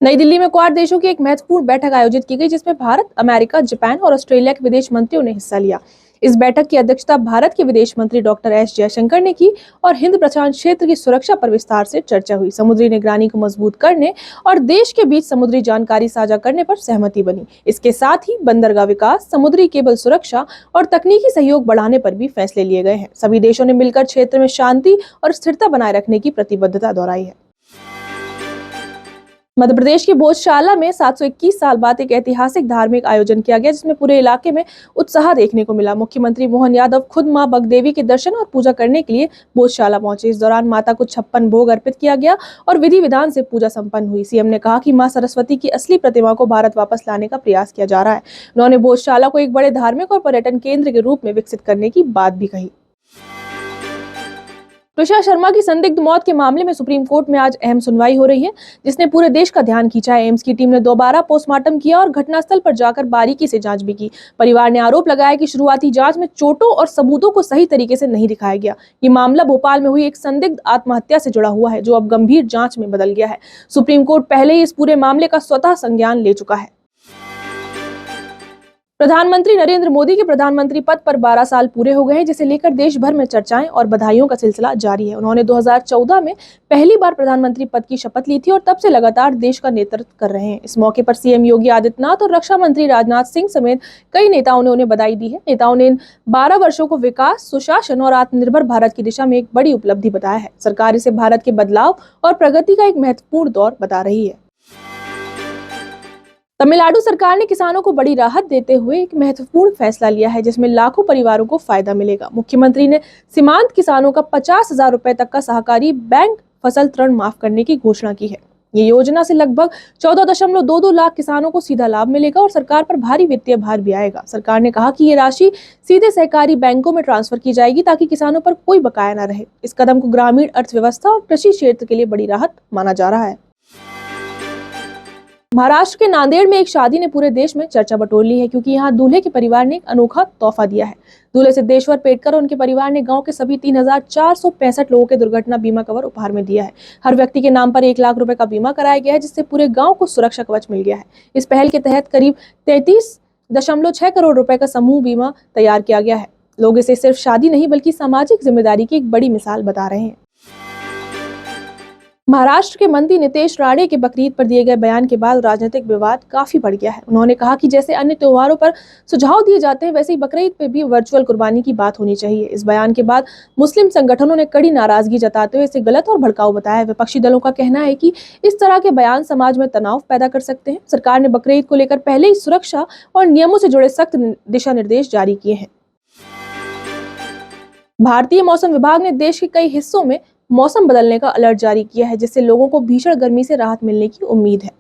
नई दिल्ली में क्वाड देशों की एक महत्वपूर्ण बैठक आयोजित की गई, जिसमें भारत, अमेरिका, जापान और ऑस्ट्रेलिया के विदेश मंत्रियों ने हिस्सा लिया। इस बैठक की अध्यक्षता भारत के विदेश मंत्री डॉक्टर एस जयशंकर ने की और हिंद प्रशांत क्षेत्र की सुरक्षा पर विस्तार से चर्चा हुई। समुद्री निगरानी को मजबूत करने और देश के बीच समुद्री जानकारी साझा करने पर सहमति बनी। इसके साथ ही बंदरगाह विकास, समुद्री केबल सुरक्षा और तकनीकी सहयोग बढ़ाने पर भी फैसले लिए गए हैं। सभी देशों ने मिलकर क्षेत्र में शांति और स्थिरता बनाए रखने की प्रतिबद्धता दोहराई है। मध्य प्रदेश की भोजशाला में 721 साल बाद एक ऐतिहासिक धार्मिक आयोजन किया गया, जिसमें पूरे इलाके में उत्साह देखने को मिला। मुख्यमंत्री मोहन यादव खुद मां बगदेवी के दर्शन और पूजा करने के लिए भोजशाला पहुंचे। इस दौरान माता को 56 भोग अर्पित किया गया और विधि विधान से पूजा संपन्न हुई। सीएम ने कहा कि मां सरस्वती की असली प्रतिमा को भारत वापस लाने का प्रयास किया जा रहा है। उन्होंने भोजशाला को एक बड़े धार्मिक और पर्यटन केंद्र के रूप में विकसित करने की बात भी कही। तुषार शर्मा की संदिग्ध मौत के मामले में सुप्रीम कोर्ट में आज अहम सुनवाई हो रही है, जिसने पूरे देश का ध्यान खींचा है। एम्स की टीम ने दोबारा पोस्टमार्टम किया और घटनास्थल पर जाकर बारीकी से जांच भी की। परिवार ने आरोप लगाया कि शुरुआती जांच में चोटों और सबूतों को सही तरीके से नहीं दिखाया गया। ये मामला भोपाल में हुई एक संदिग्ध आत्महत्या से जुड़ा हुआ है, जो अब गंभीर जांच में बदल गया है। सुप्रीम कोर्ट पहले ही इस पूरे मामले का स्वतः संज्ञान ले चुका है। प्रधानमंत्री नरेंद्र मोदी के प्रधानमंत्री पद पर 12 साल पूरे हो गए हैं, जिसे लेकर देश भर में चर्चाएं और बधाइयों का सिलसिला जारी है। उन्होंने 2014 में पहली बार प्रधानमंत्री पद की शपथ ली थी और तब से लगातार देश का नेतृत्व कर रहे हैं। इस मौके पर सीएम योगी आदित्यनाथ और रक्षा मंत्री राजनाथ सिंह समेत कई नेताओं ने उन्हें बधाई दी है। नेताओं ने इन 12 वर्षों को विकास, सुशासन और आत्मनिर्भर भारत की दिशा में एक बड़ी उपलब्धि बताया है। सरकार इसे भारत के बदलाव और प्रगति का एक महत्वपूर्ण दौर बता रही है। तमिलनाडु सरकार ने किसानों को बड़ी राहत देते हुए एक महत्वपूर्ण फैसला लिया है, जिसमें लाखों परिवारों को फायदा मिलेगा। मुख्यमंत्री ने सीमांत किसानों का 50,000 रुपए तक का सहकारी बैंक फसल ऋण माफ करने की घोषणा की है। ये योजना से लगभग 14.22 लाख किसानों को सीधा लाभ मिलेगा और सरकार पर भारी वित्तीय भार भी आएगा। सरकार ने कहा कि ये राशि सीधे सहकारी बैंकों में ट्रांसफर की जाएगी, ताकि किसानों पर कोई बकाया न रहे। इस कदम को ग्रामीण अर्थव्यवस्था और कृषि क्षेत्र के लिए बड़ी राहत माना जा रहा है। महाराष्ट्र के नांदेड़ में एक शादी ने पूरे देश में चर्चा बटोर ली है, क्योंकि यहाँ दूल्हे के परिवार ने एक अनोखा तोहफा दिया है। दूल्हे सिद्धेश्वर पेटकर और उनके परिवार ने गांव के सभी 3,465 लोगों के दुर्घटना बीमा कवर उपहार में दिया है। हर व्यक्ति के नाम पर 1 लाख रुपए का बीमा कराया गया है, जिससे पूरे गांव को सुरक्षा कवच मिल गया है। इस पहल के तहत करीब 33.6 करोड़ रुपए का समूह बीमा तैयार किया गया है। लोग इसे सिर्फ शादी नहीं, बल्कि सामाजिक जिम्मेदारी की एक बड़ी मिसाल बता रहे हैं। महाराष्ट्र के मंत्री नितेश राणे के बकरीद पर दिए गए बयान के बाद राजनीतिक विवाद काफी बढ़ गया है। उन्होंने कहा कि जैसे अन्य त्योहारों पर सुझाव दिए जाते हैं, वैसे ही बकरीद पे भी वर्चुअल कुर्बानी की बात होनी चाहिए। इस बयान के बाद मुस्लिम संगठनों ने कड़ी नाराजगी जताते हुए इसे गलत और भड़काऊ बताया। विपक्षी दलों का कहना है कि इस तरह के बयान समाज में तनाव पैदा कर सकते हैं। सरकार ने बकरीद को लेकर पहले ही सुरक्षा और नियमों से जुड़े सख्त दिशा निर्देश जारी किए हैं। भारतीय मौसम विभाग ने देश के कई हिस्सों में मौसम बदलने का अलर्ट जारी किया है, जिससे लोगों को भीषण गर्मी से राहत मिलने की उम्मीद है।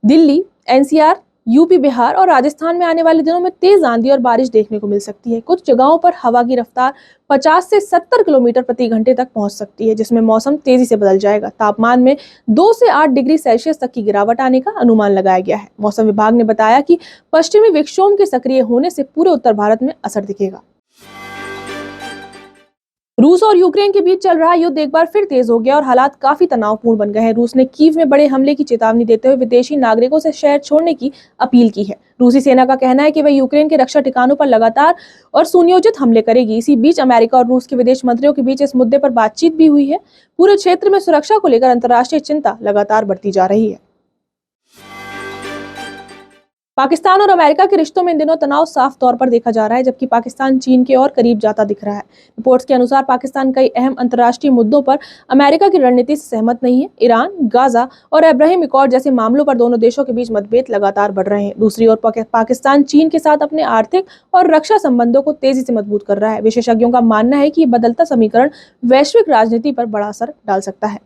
दिल्ली, एनसीआर, यूपी, बिहार और राजस्थान में आने वाले दिनों में तेज आंधी और बारिश देखने को मिल सकती है। कुछ जगहों पर हवा की रफ्तार 50 से 70 किलोमीटर प्रति घंटे तक पहुंच सकती है, जिसमें मौसम तेजी से बदल जाएगा। तापमान में 2 से 8 डिग्री सेल्सियस तक की गिरावट आने का अनुमान लगाया गया है। मौसम विभाग ने बताया कि पश्चिमी विक्षोभ के सक्रिय होने से पूरे उत्तर भारत में असर दिखेगा। रूस और यूक्रेन के बीच चल रहा युद्ध एक बार फिर तेज हो गया और हालात काफी तनावपूर्ण बन गए हैं। रूस ने कीव में बड़े हमले की चेतावनी देते हुए विदेशी नागरिकों से शहर छोड़ने की अपील की है। रूसी सेना का कहना है कि वह यूक्रेन के रक्षा ठिकानों पर लगातार और सुनियोजित हमले करेगी। इसी बीच अमेरिका और रूस के विदेश मंत्रियों के बीच इस मुद्दे पर बातचीत भी हुई है। पूरे क्षेत्र में सुरक्षा को लेकर अंतर्राष्ट्रीय चिंता लगातार बढ़ती जा रही है। पाकिस्तान और अमेरिका के रिश्तों में इन दिनों तनाव साफ तौर पर देखा जा रहा है, जबकि पाकिस्तान चीन के और करीब जाता दिख रहा है। रिपोर्ट्स के अनुसार पाकिस्तान कई अहम अंतर्राष्ट्रीय मुद्दों पर अमेरिका की रणनीति से सहमत नहीं है। ईरान, गाजा और अब्राहम अकॉर्ड जैसे मामलों पर दोनों देशों के बीच मतभेद लगातार बढ़ रहे हैं। दूसरी ओर पाकिस्तान चीन के साथ अपने आर्थिक और रक्षा संबंधों को तेजी से मजबूत कर रहा है। विशेषज्ञों का मानना है कि ये बदलता समीकरण वैश्विक राजनीति पर बड़ा असर डाल सकता है।